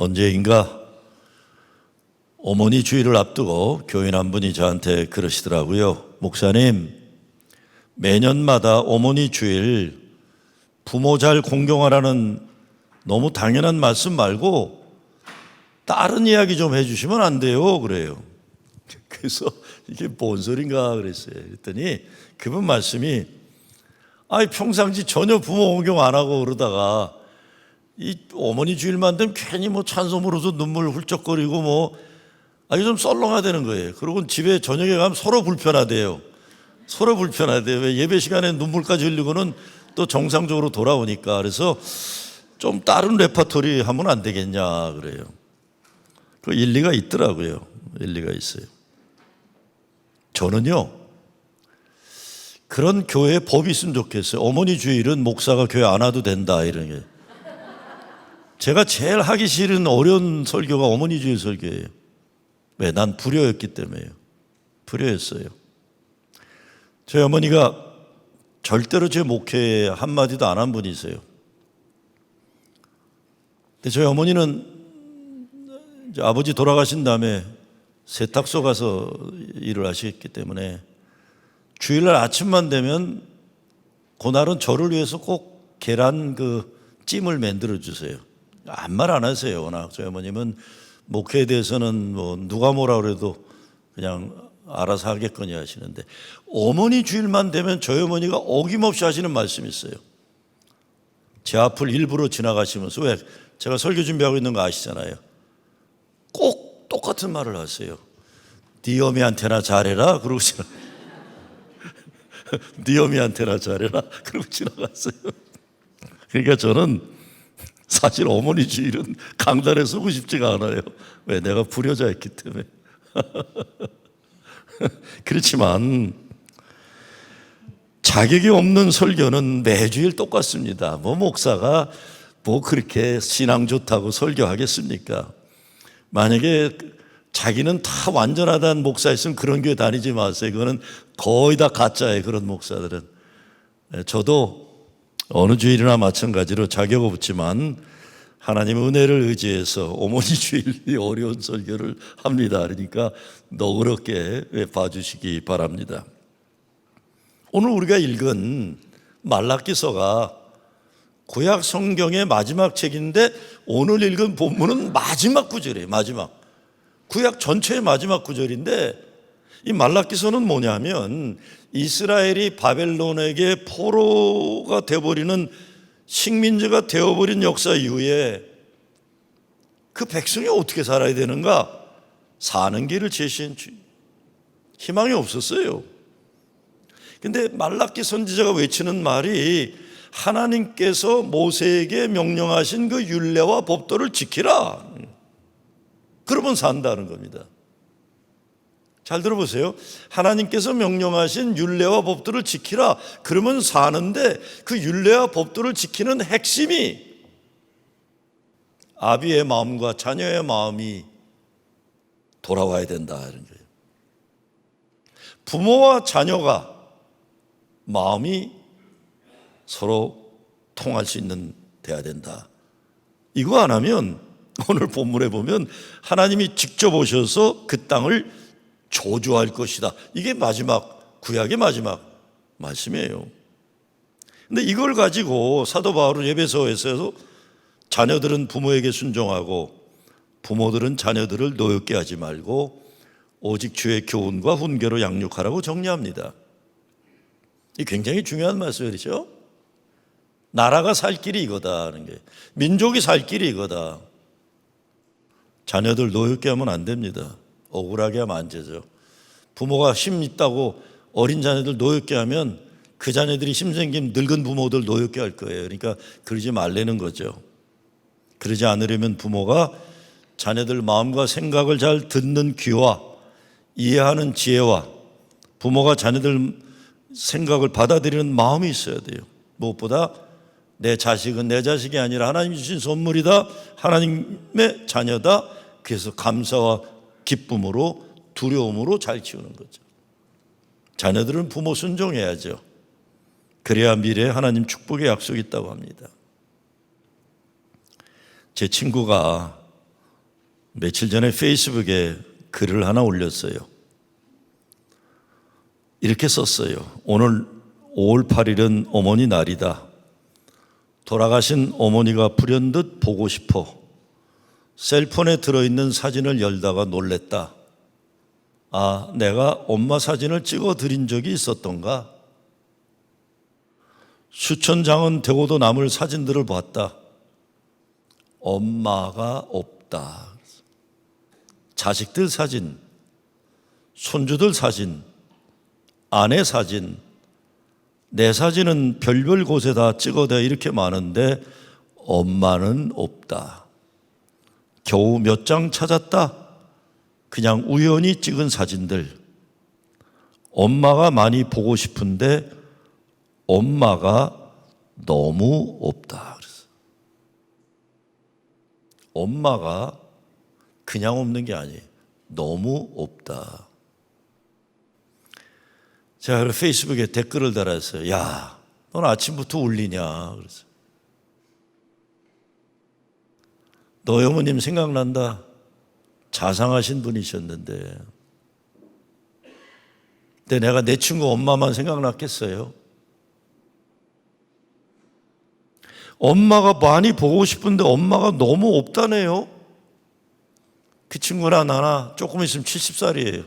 언제인가 어머니 주일을 앞두고 교인 한 분이 저한테 그러시더라고요. 목사님, 매년마다 어머니 주일 부모 잘 공경하라는 너무 당연한 말씀 말고 다른 이야기 좀 해주시면 안 돼요? 그래요. 그래서 이게 뭔 소린가 그랬어요. 그랬더니 그분 말씀이 평상시 전혀 부모 공경 안 하고 그러다가 이 어머니 주일만 되면 괜히 찬송 부르서 눈물 훌쩍거리고 이게 좀 썰렁하다는 거예요. 그리고 집에 저녁에 가면 서로 불편하대요. 서로 불편하대요. 왜 예배 시간에 눈물까지 흘리고는 또 정상적으로 돌아오니까. 그래서 좀 다른 레퍼토리 하면 안 되겠냐 그래요. 그 일리가 있더라고요. 일리가 있어요. 저는요, 그런 교회에 법이 있으면 좋겠어요. 어머니 주일은 목사가 교회 안 와도 된다 이런 게. 제가 제일 하기 싫은 어려운 설교가 어머니 주일 설교예요. 왜? 난 불효였기 때문에요. 불효였어요. 저희 어머니가 절대로 제 목회에 한마디도 안 한 분이세요. 근데 저희 어머니는 이제 아버지 돌아가신 다음에 세탁소 가서 일을 하셨기 때문에 주일날 아침만 되면 그날은 저를 위해서 꼭 계란 찜을 만들어 주세요. 아무 말 안 하세요. 워낙 저희 어머님은 목회에 대해서는 누가 뭐라 그래도 그냥 알아서 하겠거니 하시는데, 어머니 주일만 되면 저희 어머니가 어김없이 하시는 말씀이 있어요. 제 앞을 일부러 지나가시면서, 왜? 제가 설교 준비하고 있는 거 아시잖아요. 꼭 똑같은 말을 하세요. 네 어미한테나 잘해라 그러고 네 어미한테나 잘해라 그러고 지나갔어요. 그러니까 저는 사실 어머니 주일은 강단에 서고 싶지가 않아요. 왜? 내가 불효자였기 때문에. 그렇지만 자격이 없는 설교는 매주일 똑같습니다. 목사가 그렇게 신앙 좋다고 설교하겠습니까? 만약에 자기는 다 완전하다는 목사였으면 그런 교회 다니지 마세요. 그거는 거의 다 가짜예요. 그런 목사들은. 저도 어느 주일이나 마찬가지로 자격 없지만 하나님의 은혜를 의지해서 어머니 주일이 어려운 설교를 합니다. 그러니까 너그럽게 봐주시기 바랍니다. 오늘 우리가 읽은 말라기서가 구약 성경의 마지막 책인데 오늘 읽은 본문은 마지막 구절이에요. 구약 전체의 마지막 구절인데, 이 말라기서는 뭐냐면 이스라엘이 바벨론에게 포로가 되어버리는 식민지가 되어버린 역사 이후에 그 백성이 어떻게 살아야 되는가, 사는 길을 제시한 희망이 없었어요. 근데 말라기 선지자가 외치는 말이 하나님께서 모세에게 명령하신 그 율례와 법도를 지키라. 그러면 산다는 겁니다. 잘 들어보세요. 하나님께서 명령하신 율례와 법도를 지키라. 그러면 사는데 그 율례와 법도를 지키는 핵심이 아비의 마음과 자녀의 마음이 돌아와야 된다 이런 거예요. 부모와 자녀가 마음이 서로 통할 수 있는 돼야 된다. 이거 안 하면 오늘 본문에 보면 하나님이 직접 오셔서 그 땅을 저주할 것이다. 이게 구약의 마지막 말씀이에요. 근데 이걸 가지고 사도 바울은 에베소에서 자녀들은 부모에게 순종하고 부모들은 자녀들을 노엽게 하지 말고 오직 주의 교훈과 훈계로 양육하라고 정리합니다. 이 굉장히 중요한 말씀이죠. 나라가 살 길이 이거다 하는 게, 민족이 살 길이 이거다. 자녀들 노엽게 하면 안 됩니다. 억울하게 하면 안 되죠. 부모가 힘 있다고 어린 자녀들 노엽게 하면 그 자녀들이 힘 생긴 늙은 부모들 노엽게 할 거예요. 그러니까 그러지 말라는 거죠. 그러지 않으려면 부모가 자녀들 마음과 생각을 잘 듣는 귀와 이해하는 지혜와 부모가 자녀들 생각을 받아들이는 마음이 있어야 돼요. 무엇보다 내 자식은 내 자식이 아니라 하나님이 주신 선물이다. 하나님의 자녀다. 그래서 감사와 기쁨으로 두려움으로 잘 키우는 거죠. 자녀들은 부모 순종해야죠. 그래야 미래에 하나님 축복의 약속이 있다고 합니다. 제 친구가 며칠 전에 페이스북에 글을 하나 올렸어요. 이렇게 썼어요. 오늘 5월 8일은 어머니 날이다. 돌아가신 어머니가 불현듯 보고 싶어 셀폰에 들어있는 사진을 열다가 놀랬다. 아, 내가 엄마 사진을 찍어 드린 적이 있었던가? 수천 장은 되고도 남을 사진들을 봤다. 엄마가 없다. 자식들 사진, 손주들 사진, 아내 사진, 내 사진은 별별 곳에 다 찍어대 이렇게 많은데 엄마는 없다. 겨우 몇 장 찾았다. 그냥 우연히 찍은 사진들. 엄마가 많이 보고 싶은데 엄마가 너무 없다. 그래서 엄마가 그냥 없는 게 아니에요. 너무 없다. 제가 페이스북에 댓글을 달았어요. 야, 넌 아침부터 울리냐? 그래서 너희 어머님 생각난다. 자상하신 분이셨는데. 근데 내가 내 친구 엄마만 생각났겠어요? 엄마가 많이 보고 싶은데 엄마가 너무 없다네요. 그 친구나 나나 조금 있으면 70살이에요.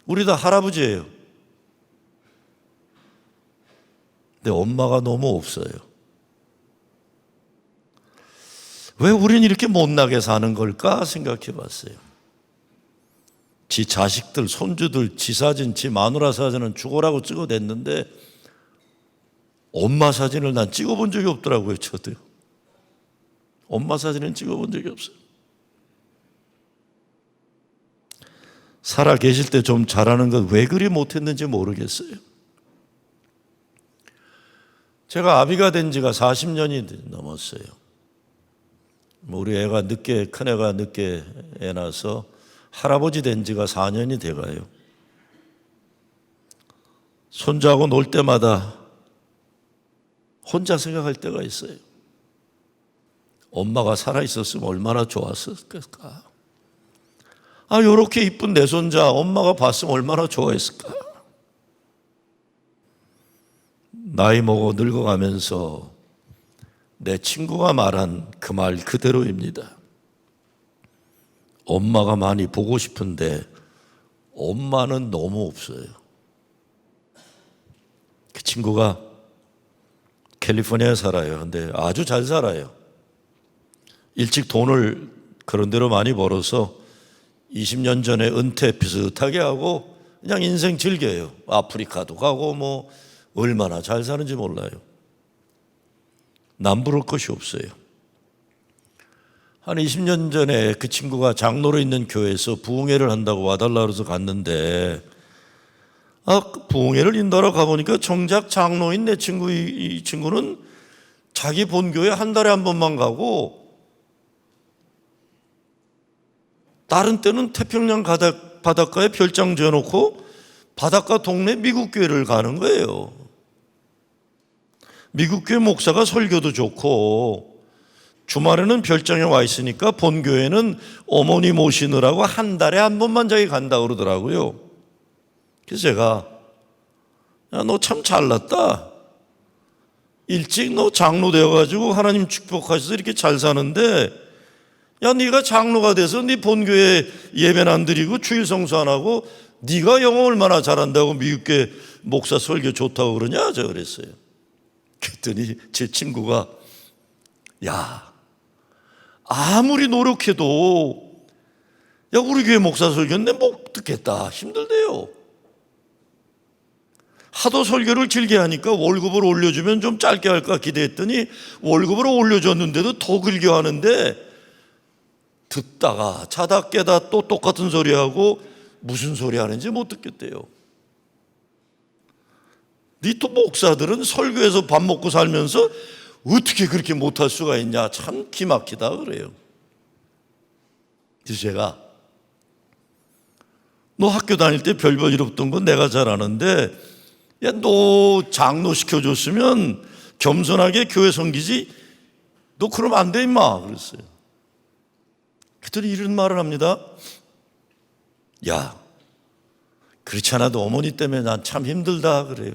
우리 다 할아버지예요. 근데 엄마가 너무 없어요. 왜 우리는 이렇게 못나게 사는 걸까 생각해 봤어요. 지 자식들, 손주들, 지 사진, 지 마누라 사진은 죽어라고 찍어댔는데 엄마 사진을 난 찍어본 적이 없더라고요. 저도요. 엄마 사진은 찍어본 적이 없어요. 살아 계실 때 좀 잘하는 것 왜 그리 못했는지 모르겠어요. 제가 아비가 된 지가 40년이 넘었어요. 우리 애가 늦게, 큰애가 늦게 애 낳아서 할아버지 된 지가 4년이 돼가요. 손자하고 놀 때마다 혼자 생각할 때가 있어요. 엄마가 살아있었으면 얼마나 좋았을까. 아, 요렇게 이쁜 내 손자 엄마가 봤으면 얼마나 좋아했을까. 나이 먹어 늙어가면서 내 친구가 말한 그 말 그대로입니다. 엄마가 많이 보고 싶은데 엄마는 너무 없어요. 그 친구가 캘리포니아에 살아요. 근데 아주 잘 살아요. 일찍 돈을 그런 대로 많이 벌어서 20년 전에 은퇴 비슷하게 하고 그냥 인생 즐겨요. 아프리카도 가고 뭐 얼마나 잘 사는지 몰라요. 남부를 것이 없어요. 한 20년 전에 그 친구가 장로로 있는 교회에서 부흥회를 한다고 와달라 그래서 갔는데 부흥회를 인도하러 가보니까 정작 장로인 내 친구 이 친구는 자기 본교회 한 달에 한 번만 가고 다른 때는 태평양 바닷가에 별장 지어놓고 바닷가 동네 미국 교회를 가는 거예요. 미국 교회 목사가 설교도 좋고 주말에는 별장에 와 있으니까 본교회는 어머니 모시느라고 한 달에 한 번만 자기 간다 그러더라고요. 그래서 제가 야, 너 참 잘났다. 일찍 너 장로 되어가지고 하나님 축복하셔서 이렇게 잘 사는데 야, 네가 장로가 돼서 네 본교회 예배는 안 드리고 주일 성수 안 하고 네가 영어 얼마나 잘한다고 미국교회 목사 설교 좋다고 그러냐? 제가 그랬어요. 그랬더니 제 친구가 야, 아무리 노력해도 야, 우리 교회 목사 설교는 내 못 듣겠다. 힘들대요. 하도 설교를 길게 하니까 월급을 올려주면 좀 짧게 할까 기대했더니 월급을 올려줬는데도 더 길게 하는데 듣다가 자다 깨다 또 똑같은 소리 하고 무슨 소리 하는지 못 듣겠대요. 네 또 목사들은 설교에서 밥 먹고 살면서 어떻게 그렇게 못할 수가 있냐. 참 기막히다 그래요. 그래서 제가 너 학교 다닐 때 별별 일 없던 건 내가 잘 아는데 야, 너 장로 시켜줬으면 겸손하게 교회 섬기지 너 그러면 안 돼 임마 그랬어요. 그들이 이런 말을 합니다. 야, 그렇지 않아도 어머니 때문에 난 참 힘들다 그래요.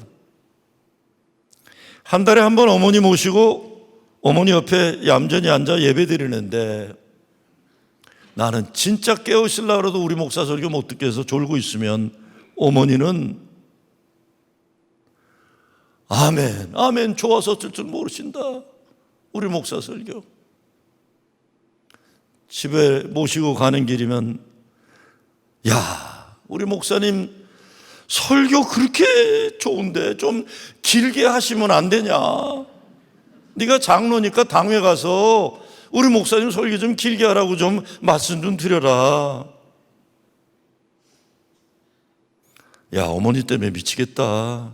한 달에 한 번 어머니 모시고 어머니 옆에 얌전히 앉아 예배 드리는데 나는 진짜 깨우시려고 해도 우리 목사 설교 못 듣게 해서 졸고 있으면 어머니는 아멘, 아멘, 좋아서 어쩔 줄 모르신다. 우리 목사 설교. 집에 모시고 가는 길이면 야, 우리 목사님 설교 그렇게 좋은데 좀 길게 하시면 안 되냐? 네가 장로니까 당회 가서 우리 목사님 설교 좀 길게 하라고 좀 말씀 좀 드려라. 야, 어머니 때문에 미치겠다.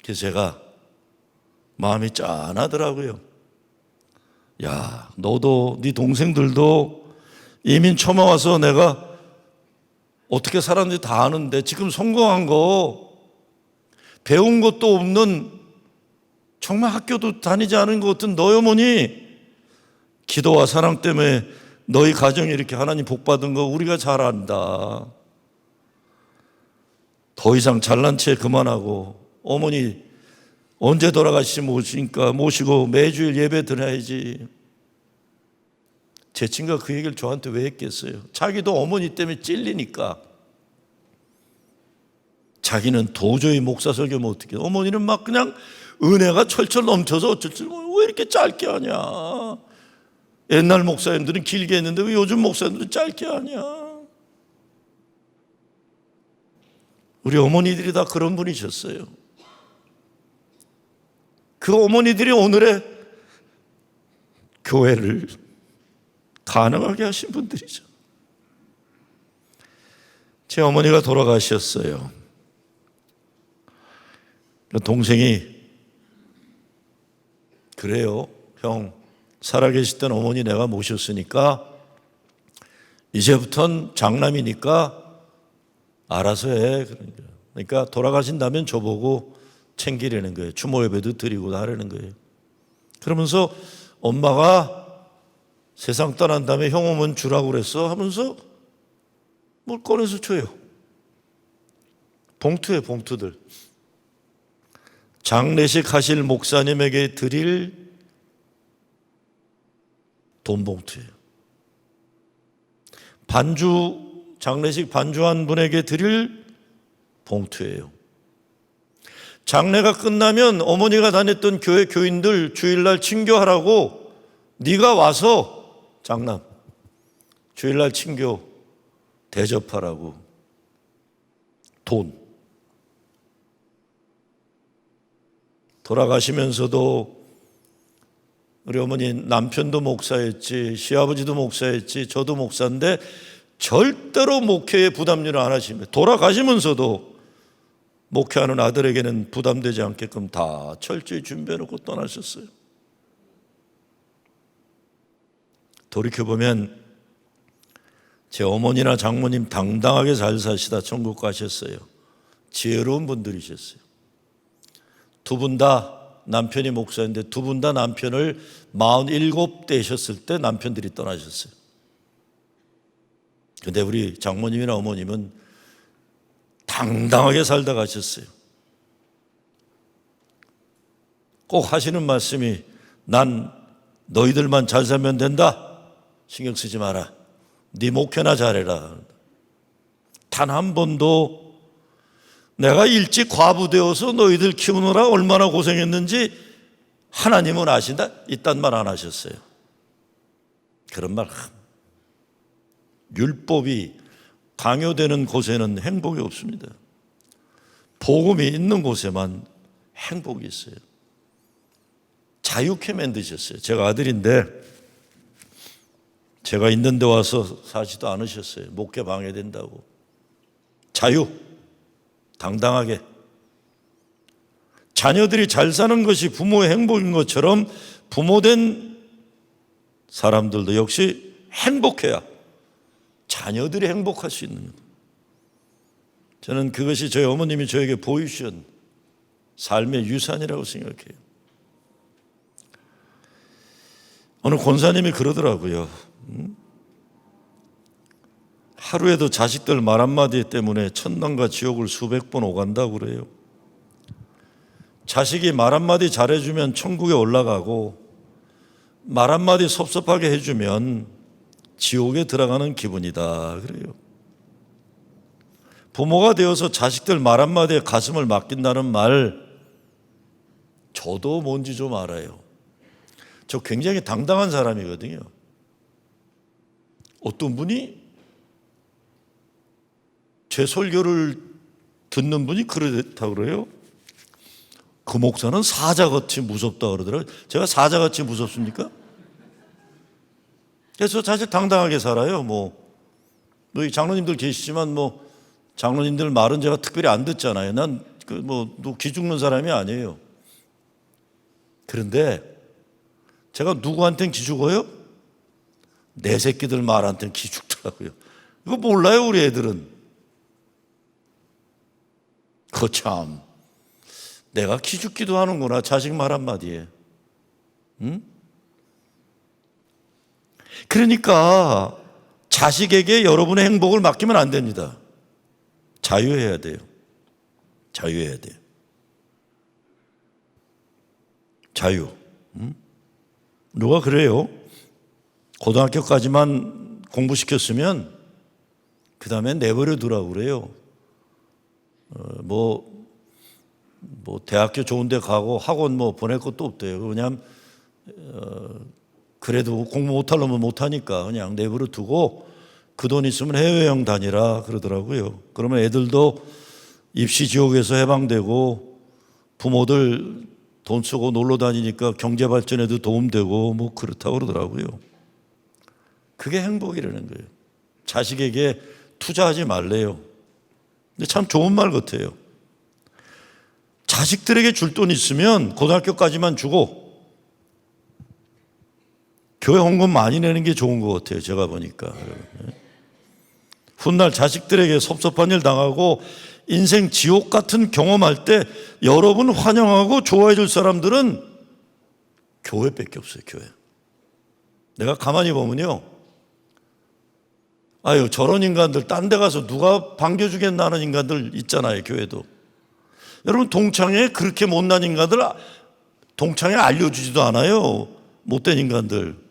그래서 제가 마음이 짠하더라고요. 야, 너도 네 동생들도 이민 처마와서 내가 어떻게 살았는지 다 아는데 지금 성공한 거 배운 것도 없는 정말 학교도 다니지 않은 것 같은 너희 어머니 기도와 사랑 때문에 너희 가정이 이렇게 하나님 복 받은 거 우리가 잘 안다. 더 이상 잘난 체 그만하고 어머니 언제 돌아가시지 모시고 매주일 예배 드려야지. 제 친구가 그 얘기를 저한테 왜 했겠어요? 자기도 어머니 때문에 찔리니까. 자기는 도저히 목사 설교면 어떻게 어머니는 막 그냥 은혜가 철철 넘쳐서 어쩔 줄 모르고 왜 이렇게 짧게 하냐. 옛날 목사님들은 길게 했는데 왜 요즘 목사님들은 짧게 하냐. 우리 어머니들이 다 그런 분이셨어요. 그 어머니들이 오늘의 교회를 가능하게 하신 분들이죠. 제 어머니가 돌아가셨어요. 동생이 그래요. 형, 살아계실 때는 어머니 내가 모셨으니까 이제부턴 장남이니까 알아서 해. 그러니까 돌아가신다면 저보고 챙기려는 거예요. 추모 예배도 드리고 하려는 거예요. 그러면서 엄마가 세상 떠난 다음에 형 오면 주라고 그랬어 하면서 뭘 꺼내서 줘요. 봉투에 봉투들. 장례식 하실 목사님에게 드릴 돈 봉투예요. 장례식 반주한 분에게 드릴 봉투예요. 장례가 끝나면 어머니가 다녔던 교회 교인들 주일날 친교하라고 네가 와서 장남 주일날 친교 대접하라고 돈. 돌아가시면서도 우리 어머니 남편도 목사였지, 시아버지도 목사였지, 저도 목사인데 절대로 목회에 부담률을 안 하십니다. 돌아가시면서도 목회하는 아들에게는 부담되지 않게끔 다 철저히 준비해놓고 떠나셨어요. 돌이켜보면 제 어머니나 장모님 당당하게 잘 사시다 천국 가셨어요. 지혜로운 분들이셨어요. 두 분 다 남편이 목사인데 두 분 다 남편을 47 되셨을 때 남편들이 떠나셨어요. 근데 우리 장모님이나 어머님은 당당하게 살다 가셨어요. 꼭 하시는 말씀이 난 너희들만 잘 살면 된다. 신경 쓰지 마라. 네 목회나 잘해라. 단 한 번도 내가 일찍 과부되어서 너희들 키우느라 얼마나 고생했는지 하나님은 아신다. 이딴 말 안 하셨어요. 그런 말. 율법이 강요되는 곳에는 행복이 없습니다. 복음이 있는 곳에만 행복이 있어요. 자유케 만드셨어요. 제가 아들인데 제가 있는 데 와서 사지도 않으셨어요. 목회 방해된다고. 자유, 당당하게. 자녀들이 잘 사는 것이 부모의 행복인 것처럼 부모된 사람들도 역시 행복해야 자녀들이 행복할 수 있는 것. 저는 그것이 저희 어머님이 저에게 보여주신 삶의 유산이라고 생각해요. 어느 권사님이 그러더라고요. 하루에도 자식들 말 한마디 때문에 천당과 지옥을 수백 번 오간다고 그래요. 자식이 말 한마디 잘해주면 천국에 올라가고 말 한마디 섭섭하게 해주면 지옥에 들어가는 기분이다 그래요. 부모가 되어서 자식들 말 한마디에 가슴을 맡긴다는 말, 저도 뭔지 좀 알아요. 저 굉장히 당당한 사람이거든요. 어떤 분이 제 설교를 듣는 분이 그렇다고 그래요. 그 목사는 사자같이 무섭다 그러더라고요. 제가 사자같이 무섭습니까? 그래서 사실 당당하게 살아요. 여기 장로님들 계시지만 장로님들 말은 제가 특별히 안 듣잖아요. 난 기죽는 사람이 아니에요. 그런데 제가 누구한테는 기죽어요? 내 새끼들 말한테는 기죽더라고요. 이거 몰라요, 우리 애들은. 거참, 내가 기죽기도 하는구나, 자식 말 한마디에. 응? 그러니까 자식에게 여러분의 행복을 맡기면 안 됩니다. 자유해야 돼요. 자유해야 돼요. 자유. 누가 그래요? 고등학교까지만 공부시켰으면 그 다음에 내버려 두라고 그래요. 대학교 좋은 데 가고 학원 보낼 것도 없대요. 그냥 그래도 공부 못하려면 못하니까 그냥 내버려 두고 그 돈 있으면 해외여행 다니라 그러더라고요. 그러면 애들도 입시 지옥에서 해방되고 부모들 돈 쓰고 놀러 다니니까 경제 발전에도 도움되고 그렇다고 그러더라고요. 그게 행복이라는 거예요. 자식에게 투자하지 말래요. 근데 참 좋은 말 같아요. 자식들에게 줄 돈 있으면 고등학교까지만 주고 교회 헌금 많이 내는 게 좋은 것 같아요. 제가 보니까. 훗날 자식들에게 섭섭한 일 당하고 인생 지옥 같은 경험할 때 여러분 환영하고 좋아해 줄 사람들은 교회밖에 없어요. 교회. 내가 가만히 보면요, 저런 인간들 딴 데 가서 누가 반겨주겠나 하는 인간들 있잖아요. 교회도. 여러분 동창회에 그렇게 못난 인간들 동창회 알려주지도 않아요. 못된 인간들.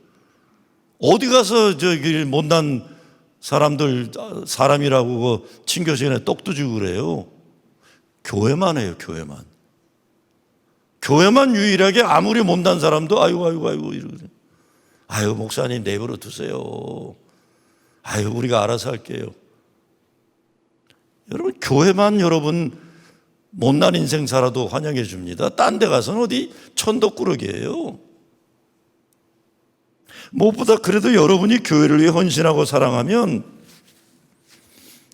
어디 가서 저기 못난 사람이라고 친교 시간에 떡도 주고 그래요. 교회만 해요. 교회만. 교회만 유일하게 아무리 못난 사람도 아이고 이러거든요. 목사님 내버려 두세요. 우리가 알아서 할게요. 여러분 교회만 여러분 못난 인생 살아도 환영해 줍니다. 딴 데 가서는 어디 천덕꾸러기예요. 무엇보다 그래도 여러분이 교회를 위해 헌신하고 사랑하면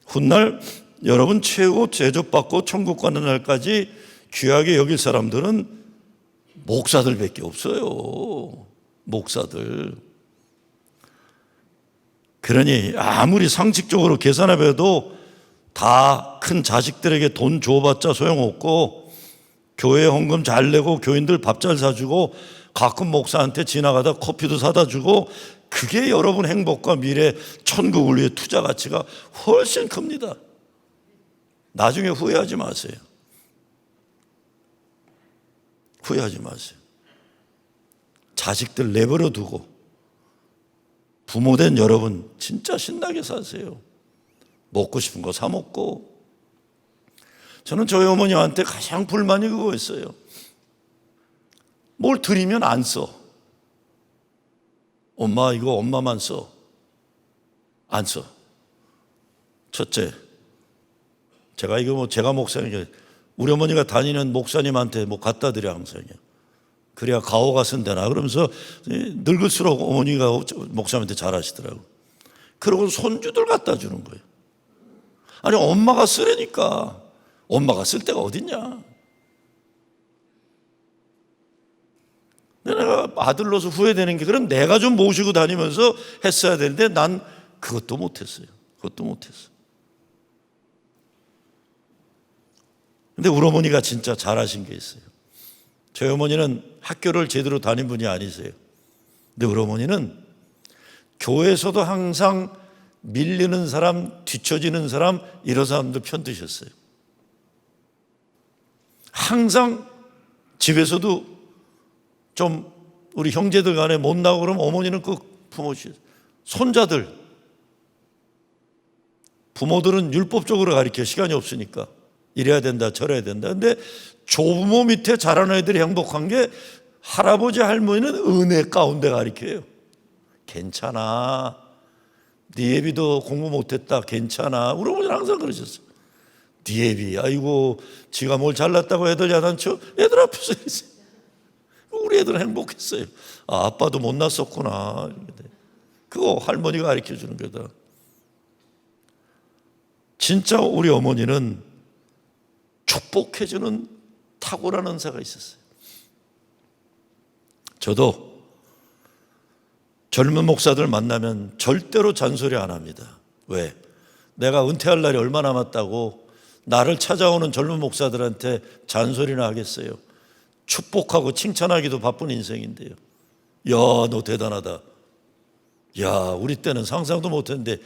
훗날 여러분 최고 대접받고 천국 가는 날까지 귀하게 여길 사람들은 목사들밖에 없어요. 목사들. 그러니 아무리 상식적으로 계산해봐도 다 큰 자식들에게 돈 줘봤자 소용없고 교회 헌금 잘 내고 교인들 밥 잘 사주고 가끔 목사한테 지나가다 커피도 사다 주고 그게 여러분 행복과 미래 천국을 위해 투자 가치가 훨씬 큽니다. 나중에 후회하지 마세요. 후회하지 마세요. 자식들 내버려 두고 부모된 여러분 진짜 신나게 사세요. 먹고 싶은 거 사 먹고. 저는 저희 어머니한테 가장 불만이 그거였어요. 뭘 드리면 안 써. 엄마 이거 엄마만 써. 안 써. 첫째, 제가 제가 목사님, 우리 어머니가 다니는 목사님한테 갖다 드려 항상. 그래야 가오가 쓴다나 그러면서 늙을수록 어머니가 목사님한테 잘하시더라고. 그러고 손주들 갖다 주는 거예요. 아니 엄마가 쓰라니까. 엄마가 쓸 데가 어딨냐. 내가 아들로서 후회되는 게 그럼 내가 좀 모시고 다니면서 했어야 되는데 난 그것도 못했어요. 그것도 못했어. 근데 우리 어머니가 진짜 잘하신 게 있어요. 저희 어머니는 학교를 제대로 다닌 분이 아니세요. 근데 우리 어머니는 교회에서도 항상 밀리는 사람, 뒤처지는 사람, 이런 사람들 편드셨어요. 항상 집에서도 좀 우리 형제들 간에 못 나오고 그러면 어머니는 그 부모시 손자들, 부모들은 율법적으로 가르쳐 시간이 없으니까 이래야 된다 저래야 된다. 근데 조부모 밑에 자라는 애들이 행복한 게 할아버지 할머니는 은혜 가운데 가르쳐요. 괜찮아, 네 애비도 공부 못했다, 괜찮아. 우리 어머니는 항상 그러셨어요. 네 애비, 아이고 지가 뭘 잘났다고 애들 야단쳐? 애들 앞에서 이랬어요. 우리 애들은 행복했어요. 아, 아빠도 못났었구나. 그거 할머니가 가르쳐 주는 거다. 진짜 우리 어머니는 축복해주는 탁월한 은사가 있었어요. 저도 젊은 목사들 만나면 절대로 잔소리 안 합니다. 왜? 내가 은퇴할 날이 얼마 남았다고 나를 찾아오는 젊은 목사들한테 잔소리나 하겠어요. 축복하고 칭찬하기도 바쁜 인생인데요. 야, 너 대단하다. 야, 우리 때는 상상도 못했는데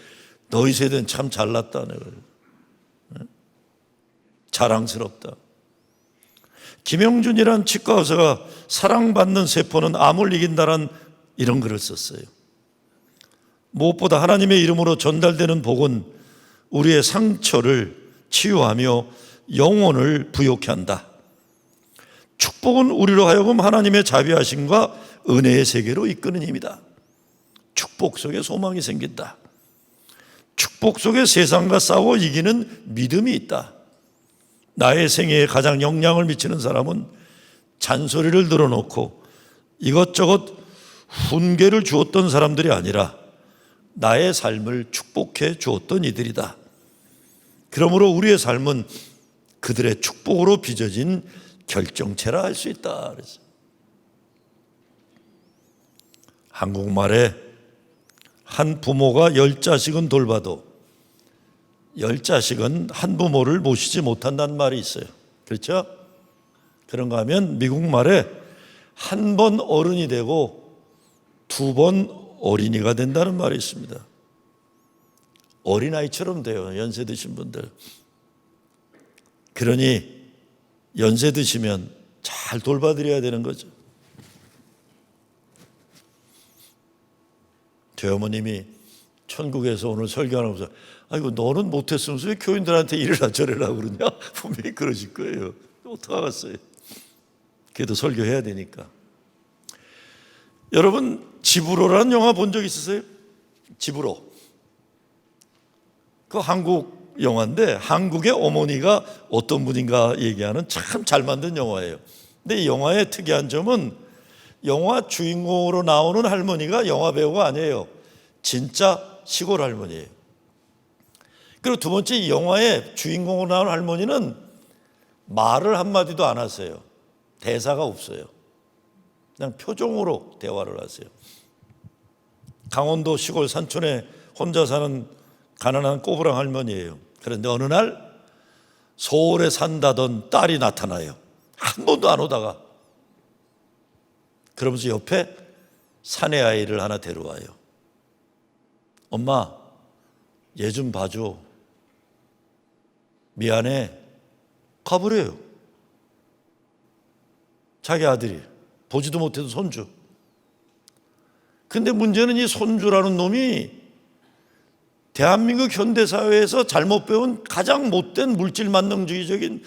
너희 세대는 참 잘났다. 내가 자랑스럽다. 김영준이란 치과 의사가 사랑받는 세포는 암을 이긴다란 이런 글을 썼어요. 무엇보다 하나님의 이름으로 전달되는 복은 우리의 상처를 치유하며 영혼을 부욕케 한다. 축복은 우리로 하여금 하나님의 자비하심과 은혜의 세계로 이끄는 힘이다. 축복 속에 소망이 생긴다. 축복 속에 세상과 싸워 이기는 믿음이 있다. 나의 생애에 가장 영향을 미치는 사람은 잔소리를 늘어놓고 이것저것 훈계를 주었던 사람들이 아니라 나의 삶을 축복해 주었던 이들이다. 그러므로 우리의 삶은 그들의 축복으로 빚어진 결정체라 할 수 있다. 그래서 한국말에 한 부모가 10자식은 돌봐도 10자식은 한 부모를 모시지 못한다는 말이 있어요. 그렇죠? 그런가 하면 미국 말에 한 번 어른이 되고 2번 어린이가 된다는 말이 있습니다. 어린아이처럼 돼요, 연세 드신 분들. 그러니 연세 드시면 잘 돌봐드려야 되는 거죠. 제 어머님이 천국에서 오늘 설교하면서 아이고 너는 못했으면서 왜 교인들한테 이래라 저래라 그러냐? 분명히 그러실 거예요. 어떡하겠어요. 그래도 설교해야 되니까. 여러분, 지브로라는 영화 본 적 있으세요? 지브로. 그 한국 영화인데 한국의 어머니가 어떤 분인가 얘기하는 참 잘 만든 영화예요. 근데 이 영화의 특이한 점은 영화 주인공으로 나오는 할머니가 영화 배우가 아니에요. 진짜 시골 할머니예요. 그리고 두 번째, 이 영화의 주인공으로 나오는 할머니는 말을 한마디도 안 하세요. 대사가 없어요. 그냥 표정으로 대화를 하세요. 강원도 시골 산촌에 혼자 사는 가난한 꼬부랑 할머니예요. 그런데 어느 날 서울에 산다던 딸이 나타나요. 한 번도 안 오다가. 그러면서 옆에 사내 아이를 하나 데려와요. 엄마, 얘 좀 봐줘. 미안해. 가버려요. 자기 아들이. 보지도 못해도 손주. 근데 문제는 이 손주라는 놈이 대한민국 현대사회에서 잘못 배운 가장 못된 물질 만능주의적인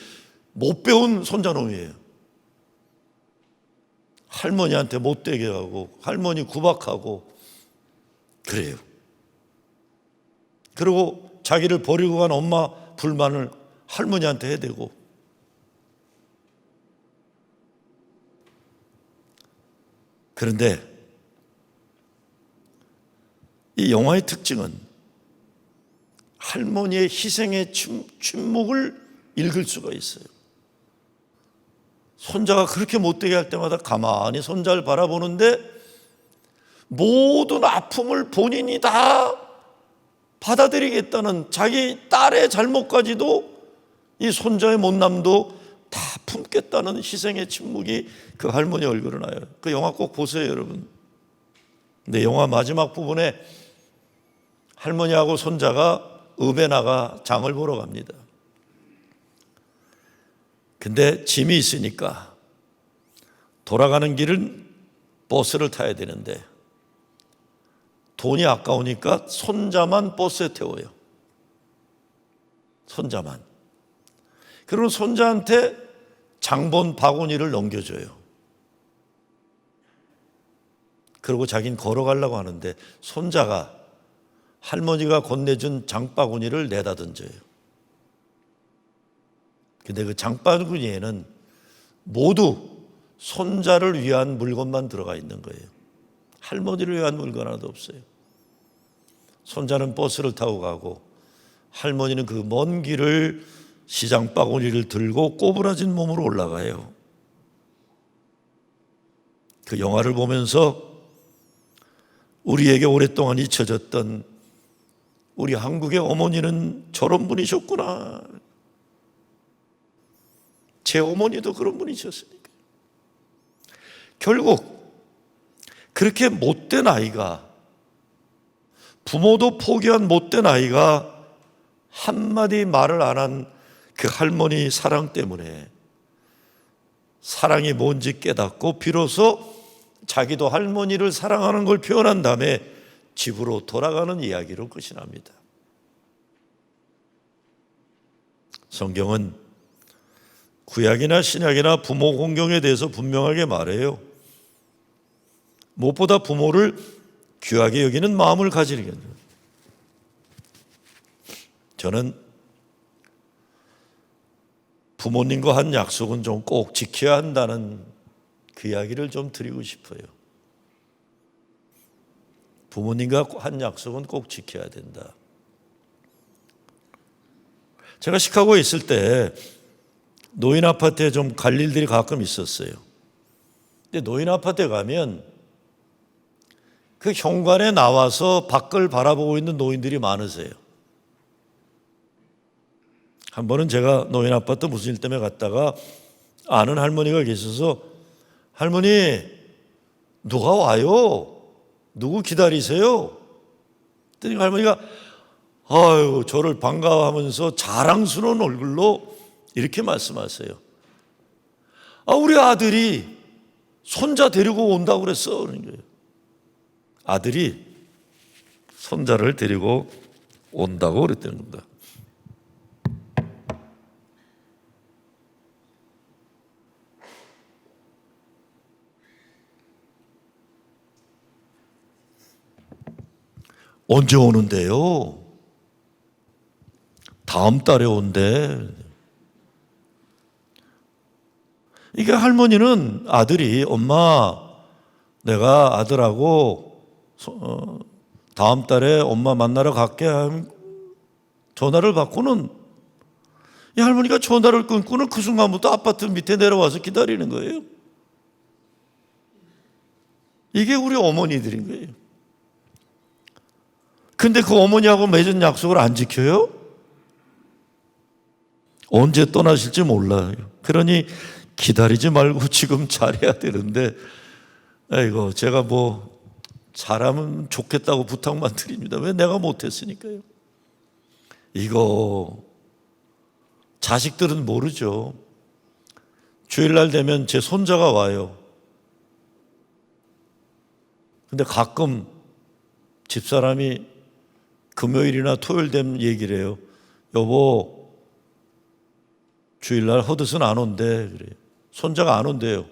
못 배운 손자놈이에요. 할머니한테 못되게 하고 할머니 구박하고 그래요. 그리고 자기를 버리고 간 엄마 불만을 할머니한테 해대고. 그런데 이 영화의 특징은 할머니의 희생의 침묵을 읽을 수가 있어요. 손자가 그렇게 못되게 할 때마다 가만히 손자를 바라보는데 모든 아픔을 본인이 다 받아들이겠다는 자기 딸의 잘못까지도 이 손자의 못남도 다 품겠다는 희생의 침묵이 그 할머니 얼굴에 나요. 그 영화 꼭 보세요, 여러분. 근데 영화 마지막 부분에 할머니하고 손자가 읍에 나가 장을 보러 갑니다. 근데 짐이 있으니까 돌아가는 길은 버스를 타야 되는데 돈이 아까우니까 손자만 버스에 태워요. 손자만. 그리고 손자한테 장본 바구니를 넘겨줘요. 그리고 자기는 걸어가려고 하는데 손자가 할머니가 건네준 장바구니를 내다 던져요. 근데 그 장바구니에는 모두 손자를 위한 물건만 들어가 있는 거예요. 할머니를 위한 물건 하나도 없어요. 손자는 버스를 타고 가고 할머니는 그 먼 길을 시장 바구니를 들고 꼬부라진 몸으로 올라가요. 그 영화를 보면서 우리에게 오랫동안 잊혀졌던 우리 한국의 어머니는 저런 분이셨구나. 제 어머니도 그런 분이셨으니까. 결국 그렇게 못된 아이가, 부모도 포기한 못된 아이가 한마디 말을 안 한 그 할머니 사랑 때문에 사랑이 뭔지 깨닫고 비로소 자기도 할머니를 사랑하는 걸 표현한 다음에 집으로 돌아가는 이야기로 끝이 납니다. 성경은 구약이나 신약이나 부모 공경에 대해서 분명하게 말해요. 무엇보다 부모를 귀하게 여기는 마음을 가지는 거예요. 저는 부모님과 한 약속은 좀 꼭 지켜야 한다는 그 이야기를 좀 드리고 싶어요. 부모님과 한 약속은 꼭 지켜야 된다. 제가 시카고에 있을 때 노인 아파트에 좀 갈 일들이 가끔 있었어요. 근데 노인 아파트에 가면 그 현관에 나와서 밖을 바라보고 있는 노인들이 많으세요. 한 번은 제가 노인 아파트 무슨 일 때문에 갔다가 아는 할머니가 계셔서 할머니 누가 와요? 누구 기다리세요? 그랬더니 할머니가 아유 저를 반가워하면서 자랑스러운 얼굴로 이렇게 말씀하세요. 아 우리 아들이 손자 데리고 온다고 그랬어. 그런 거예요. 아들이 손자를 데리고 온다고 그랬다는 겁니다. 언제 오는데요? 다음 달에 온대. 이게 할머니는 아들이 엄마 내가 아들하고 다음 달에 엄마 만나러 갈게 하면 전화를 받고는 이 할머니가 전화를 끊고는 그 순간부터 아파트 밑에 내려와서 기다리는 거예요. 이게 우리 어머니들인 거예요. 근데 그 어머니하고 맺은 약속을 안 지켜요? 언제 떠나실지 몰라요. 그러니 기다리지 말고 지금 잘해야 되는데 아이고 제가 뭐 잘하면 좋겠다고 부탁만 드립니다. 왜 내가 못했으니까요. 이거 자식들은 모르죠. 주일날 되면 제 손자가 와요. 근데 가끔 집사람이 금요일이나 토요일 되면 얘기를 해요. 여보 주일날 허드슨 안 온대. 그래요. 손자가 안 온대요.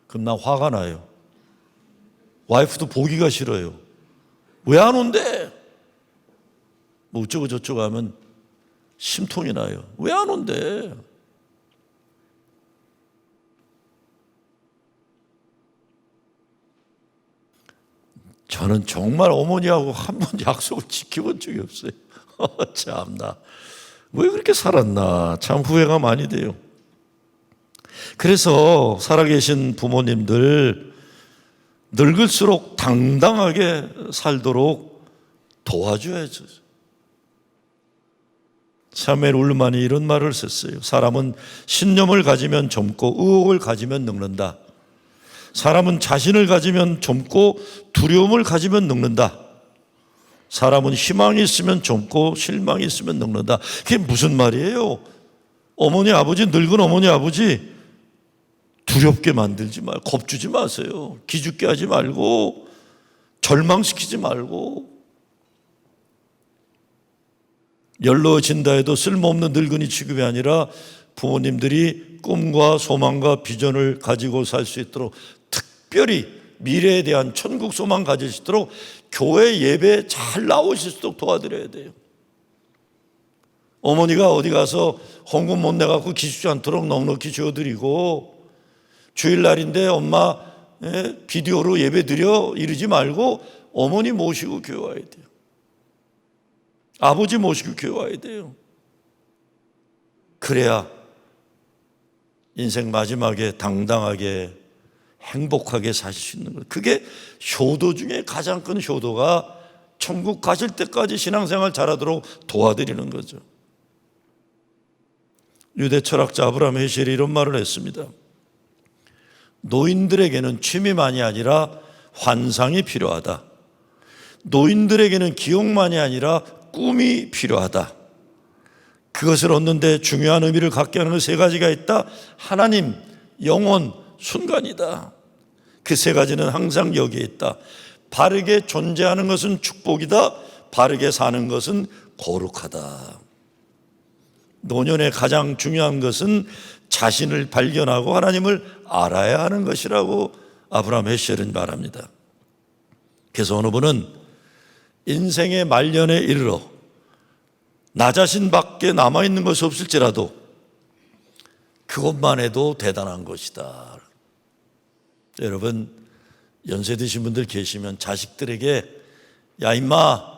그럼 나 화가 나요. 와이프도 보기가 싫어요. 왜 안 온대? 뭐 어쩌고 저쩌고 하면 심통이 나요. 왜 안 온대? 저는 정말 어머니하고 한 번 약속을 지켜본 적이 없어요. 참나. 왜 그렇게 살았나. 참 후회가 많이 돼요. 그래서 살아계신 부모님들 늙을수록 당당하게 살도록 도와줘야죠. 사무엘 울만이 이런 말을 썼어요. 사람은 신념을 가지면 젊고 의욕을 가지면 늙는다. 사람은 자신을 가지면 젊고 두려움을 가지면 늙는다. 사람은 희망이 있으면 젊고 실망이 있으면 늙는다. 그게 무슨 말이에요? 어머니 아버지, 늙은 어머니 아버지 두렵게 만들지 말고, 겁주지 마세요. 기죽게 하지 말고, 절망시키지 말고. 연로해진다 해도 쓸모없는 늙은이 취급이 아니라 부모님들이 꿈과 소망과 비전을 가지고 살 수 있도록, 특별히 미래에 대한 천국 소망 가질 수 있도록 교회 예배에 잘 나오실 수 있도록 도와드려야 돼요. 어머니가 어디 가서 헌금 못 내갖고 기죽지 않도록 넉넉히 줘드리고, 주일날인데 엄마 비디오로 예배 드려 이러지 말고 어머니 모시고 교회 와야 돼요. 아버지 모시고 교회 와야 돼요. 그래야 인생 마지막에 당당하게 행복하게 사실 수 있는 거예요. 그게 효도 중에 가장 큰 효도가 천국 가실 때까지 신앙생활 잘하도록 도와드리는 거죠. 유대 철학자 아브라함 헤실이 이런 말을 했습니다. 노인들에게는 취미만이 아니라 환상이 필요하다. 노인들에게는 기억만이 아니라 꿈이 필요하다. 그것을 얻는데 중요한 의미를 갖게 하는 세 가지가 있다. 하나님, 영혼, 순간이다. 그 세 가지는 항상 여기에 있다. 바르게 존재하는 것은 축복이다. 바르게 사는 것은 거룩하다. 노년의 가장 중요한 것은 자신을 발견하고 하나님을 알아야 하는 것이라고 아브라함 헤실은 말합니다. 그래서 어느 분은 인생의 말년에 이르러 나 자신밖에 남아있는 것이 없을지라도 그것만 해도 대단한 것이다. 여러분, 연세 드신 분들 계시면 자식들에게 야 임마,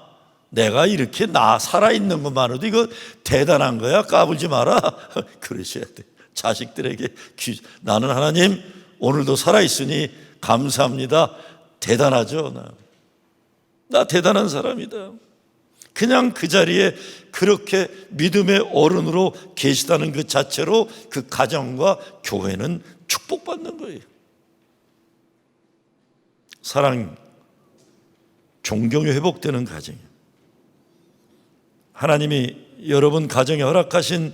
내가 이렇게 나 살아있는 것만으로도 이거 대단한 거야, 까불지 마라 그러셔야 돼. 자식들에게 나는 하나님 오늘도 살아있으니 감사합니다. 대단하죠. 나 대단한 사람이다. 그냥 그 자리에 그렇게 믿음의 어른으로 계시다는 그 자체로 그 가정과 교회는 축복받는 거예요. 사랑, 존경이 회복되는 가정이에요. 하나님이 여러분 가정에 허락하신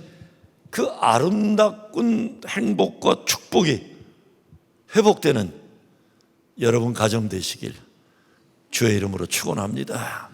그 아름다운 행복과 축복이 회복되는 여러분 가정 되시길 주의 이름으로 축원합니다.